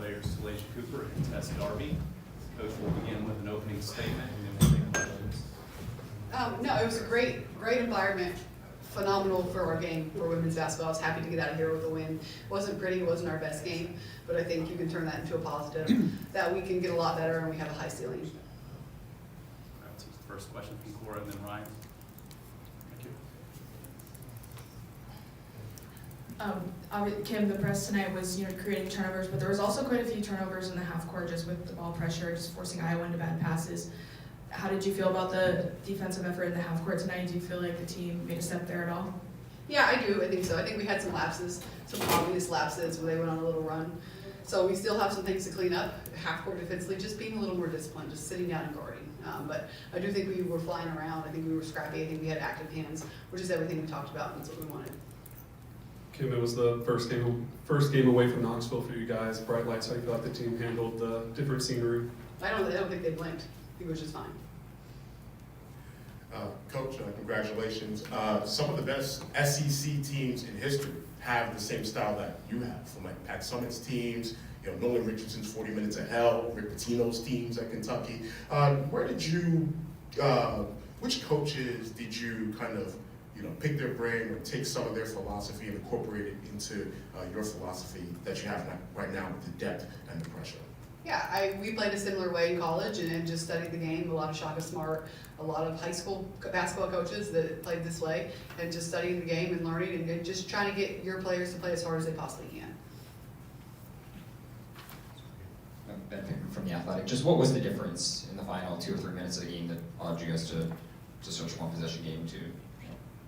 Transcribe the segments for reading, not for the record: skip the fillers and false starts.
players Talaysia Cooper and Tess Darby. Coach will begin with an opening statement and then we'll take questions. No, it was a great environment. Phenomenal for our game for women's basketball. I was happy to get out of here with a win. It wasn't pretty, it wasn't our best game, but I think you can turn that into a positive, that we can get a lot better and we have a high ceiling. That's the first question from Cora and then Ryan. Thank you. Kim, the press tonight was creating turnovers, but there was also quite a few turnovers in the half court just with the ball pressure, just forcing Iowa into bad passes. How did you feel about the defensive effort in the half court tonight? Do you feel like the team made a step there at all? Yeah, I do. I think so. I think we had some lapses, some obvious lapses when they went on a little run. So we still have some things to clean up. Half court defensively, just being a little more disciplined, just sitting down and guarding. But I do think we were flying around. I think we were scrappy. I think we had active hands, which is everything we talked about, and that's what we wanted. Kim, it was the first game away from Knoxville for you guys. Bright lights. How you thought the team handled the different scenery? I don't think they blinked. I think it was just fine. Coach, congratulations. Some of the best SEC teams in history have the same style that you have, from like Pat Summitt's teams, Nolan Richardson's 40 Minutes of Hell, Rick Pitino's teams at Kentucky. Which coaches did you kind of, pick their brain or take some of their philosophy and incorporate it into your philosophy that you have right now with the depth and the pressure? Yeah, we played a similar way in college and just studied the game. A lot of Shaka Smart, a lot of high school basketball coaches that played this way, and just studying the game and learning and just trying to get your players to play as hard as they possibly can. Ben from The Athletic. Just what was the difference in the final 2 or 3 minutes of the game that allowed you guys to switch one possession game to?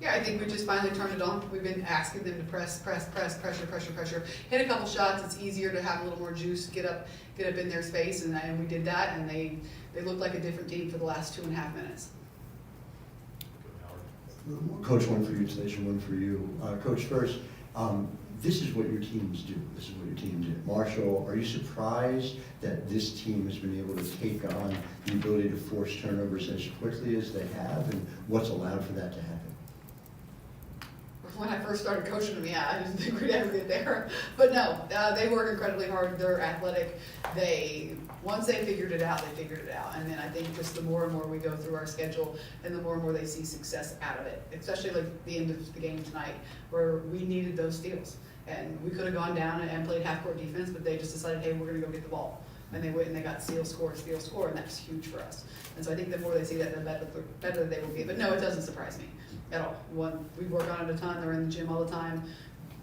Yeah, I think we just finally turned it on. We've been asking them to press, pressure. Hit a couple shots. It's easier to have a little more juice, get up in their space, and we did that, and they looked like a different team for the last 2.5 minutes. Coach, one for you, Talaysia, one for you. Coach, first, this is what your teams do. This is what your team did. Marshall, are you surprised that this team has been able to take on the ability to force turnovers as quickly as they have, and what's allowed for that to happen? When I first started coaching them, I didn't think we'd ever get there. But no, they work incredibly hard. They're athletic. Once they figured it out, they figured it out. And then I think just the more and more we go through our schedule and the more they see success out of it, especially like the end of the game tonight where we needed those steals. And we could have gone down and played half-court defense, but they just decided, hey, we're going to go get the ball. And they went and they got steal, score, and that's huge for us. And so I think the more they see that, the better they will be. But no, it doesn't surprise me at all. We work on it a ton. They're in the gym all the time.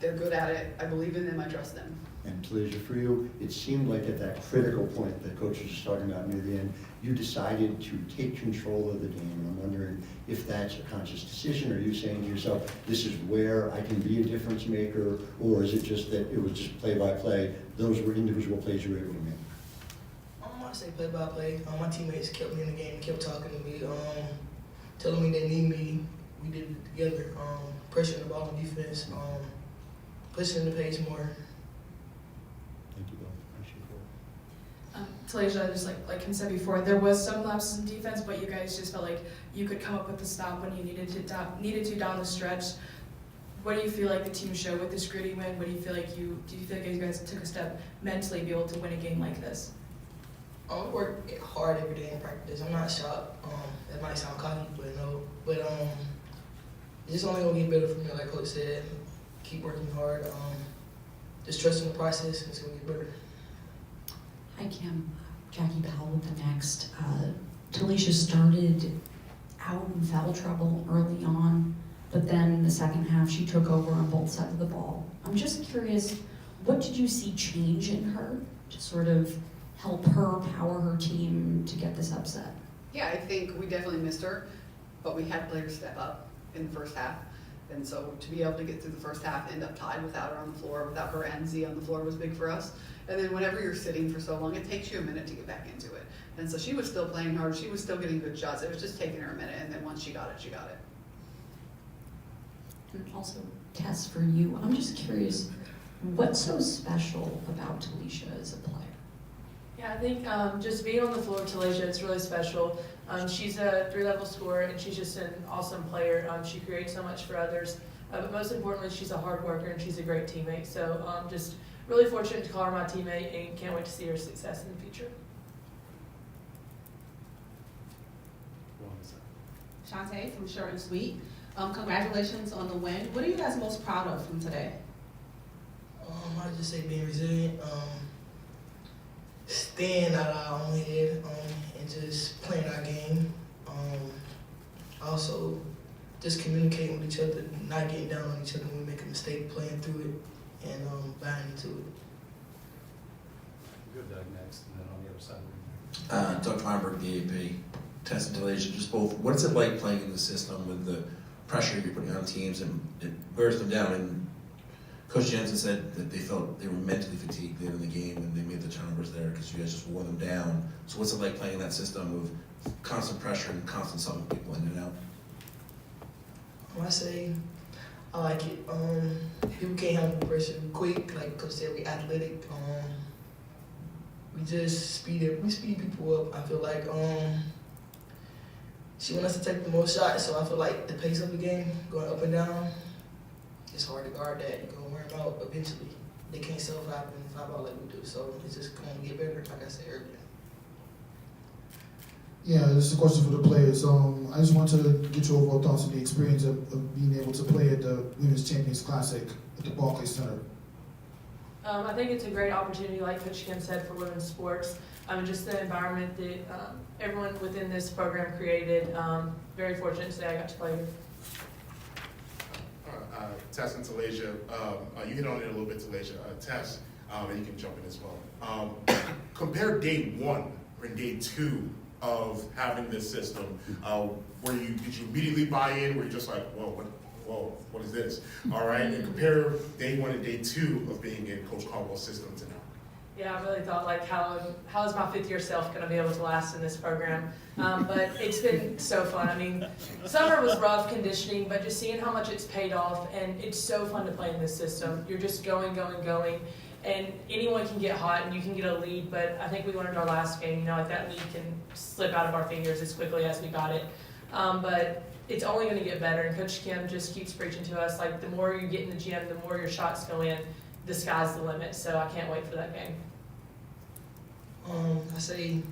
They're good at it. I believe in them. I trust them. And Talaysia, for you, it seemed like at that critical point that Coach was just talking about near the end, you decided to take control of the game. And I'm wondering if that's a conscious decision, or you saying to yourself, this is where I can be a difference maker, or is it just that it was just play by play? Those were individual plays you were able to make. I say play by play. My teammates kept me in the game, kept talking to me, telling me they need me. We did it together. Pressuring the ball on defense, pushing the pace more. Thank you both. Talaysia, just like Kim said before, there was some lapses in defense, but you guys just felt like you could come up with the stop when you needed to down the stretch. What do you feel like the team showed with this gritty win? What do you feel like you guys took a step mentally to be able to win a game like this? I work hard every day in practice. I'm not shocked. That might sound cocky, but no. But it's just only gonna get better from me, like Coach said. Keep working hard. Just trusting the process, and it's gonna get better. Hi Kim, Jackie Powell with the Next. Talaysia started out in foul trouble early on, but then the second half she took over on both sides of the ball. I'm just curious, what did you see change in her to sort of help her power her team to get this upset? Yeah, I think we definitely missed her, but we had players step up in the first half. And so to be able to get through the first half, end up tied without her on the floor, without her and Z on the floor was big for us. And then whenever you're sitting for so long, it takes you a minute to get back into it. And so she was still playing hard. She was still getting good shots. It was just taking her a minute. And then once she got it, she got it. And also, Tess, for you, I'm just curious, what's so special about Talaysia as a player? Yeah, I think just being on the floor with Talaysia, it's really special. She's a 3-level scorer, and she's just an awesome player. She creates so much for others. But most importantly, she's a hard worker, and she's a great teammate. So just really fortunate to call her my teammate and can't wait to see her success in the future. Shantae from Short and Sweet. Congratulations on the win. What are you guys most proud of from today? I just say being resilient, staying out of our own head, and just playing our game. Also, just communicating with each other, not getting down on each other when we make a mistake, playing through it, and buying into it. Good, Doug, next, and then on the other side. Doug Feinberg, the AP, Tess and Talaysia, just both. What's it like playing in the system with the pressure you're putting on teams, and it wears them down? And Coach Jensen said that they felt they were mentally fatigued later in the game, and they made the turnovers there because you guys just wore them down. So what's it like playing in that system of constant pressure and constant subbing people in and out? I say I like it. People can't handle the pressure quick. Like Coach said, we athletic. We just speed people up. I feel like she wants us to take the most shots, so I feel like the pace of the game going up and down, it's hard to guard that. You're gonna wear them out eventually. They can't self-vibe and vibe out like we do, so it's just going to get better, like I said earlier. Yeah, this is a question for the players. I just want to get your overall thoughts on the experience of being able to play at the Women's Champions Classic at the Barclays Center. I think it's a great opportunity, like Coach Kim said, for women's sports. Just the environment that everyone within this program created. Very fortunate to say I got to play here. Tess and Talaysia, you hit on it a little bit, Talaysia. Tess, and you can jump in as well. Compare day one and day two of having this system. Did you immediately buy in? Were you just like, whoa, what is this? All right, and compare day one and day two of being in Coach Caldwell's system to now. Yeah, I really thought, like, how is my fifth-year self going to be able to last in this program? But it's been so fun. I mean, summer was rough conditioning, but just seeing how much it's paid off, and it's so fun to play in this system. You're just going, and anyone can get hot, and you can get a lead, but I think we learned our last game, like that lead can slip out of our fingers as quickly as we got it. But it's only going to get better, and Coach Kim just keeps preaching to us, like, the more you get in the gym, the more your shots go in, the sky's the limit, so I can't wait for that game. I say,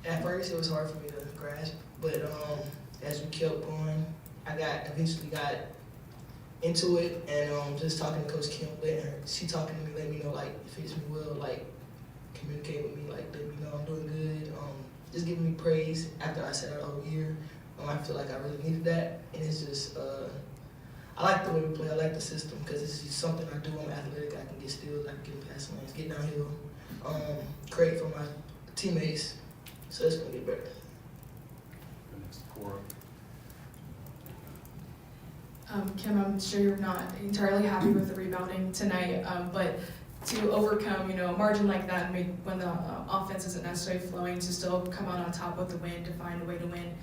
at first it was hard for me to grasp, but as we kept going, I eventually got into it, and just talking to Coach Kim, she talking to me, let me know, like, it fits me well, like, communicate with me, like, let me know I'm doing good, just giving me praise after I sat out the whole year. I feel like I really needed that, and it's just, I like the way we play, I like the system, because it's just something I do. I'm athletic, I can get steals, I can get past lanes, get downhill, create for my teammates, so it's going to get better. Go next to Cora. Kim, I'm sure you're not entirely happy with the rebounding tonight, but to overcome, a margin like that, and when the offense isn't necessarily flowing, to still come out on top with the win, to find a way to win.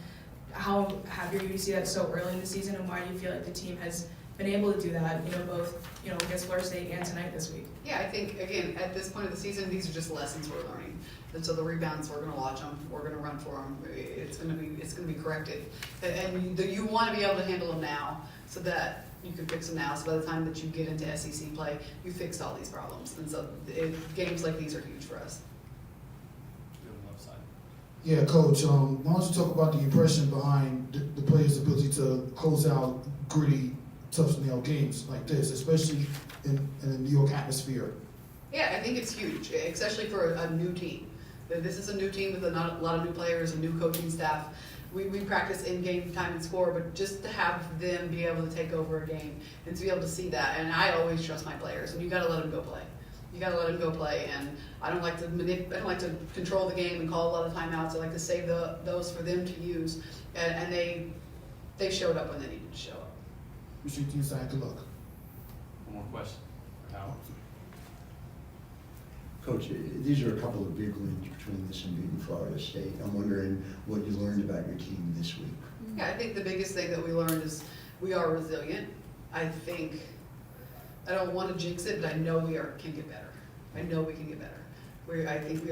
How happy are you to see that so early in the season, and why do you feel like the team has been able to do that, both, against Florida State and tonight this week? Yeah, I think, again, at this point of the season, these are just lessons we're learning. And so the rebounds, we're gonna watch them, we're gonna run for them, it's gonna be corrected. And you wanna be able to handle them now, so that you can fix them now, so by the time that you get into SEC play, you fixed all these problems. And so games like these are huge for us. Go to the left side. Yeah, Coach, why don't you talk about the impression behind the players' ability to close out gritty, tough-nail games like this, especially in the New York atmosphere? Yeah, I think it's huge, especially for a new team. This is a new team with a lot of new players, a new coaching staff. We practice in-game time and score, but just to have them be able to take over a game and to be able to see that, and I always trust my players, and you got to let them go play. You got to let them go play, and I don't like to control the game and call a lot of timeouts. I like to save those for them to use, and they showed up when they needed to show up. Wish your team side good luck. One more question. Howard. Coach, these are a couple of big wins between this and beating Florida State. I'm wondering what you learned about your team this week. Yeah, I think the biggest thing that we learned is we are resilient. I don't want to jinx it, but I know can get better. I know we can get better. I think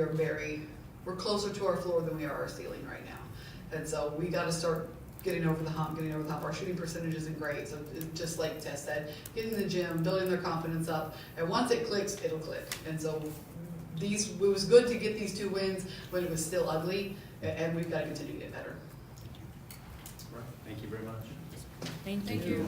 we're closer to our floor than we are our ceiling right now. And so we got to start getting over the hump. Our shooting percentage isn't great, so just like Tess said, getting in the gym, building their confidence up, and once it clicks, it'll click. And so it was good to get these 2 wins when it was still ugly, and we've got to continue to get better. Right. Thank you very much. Thank you.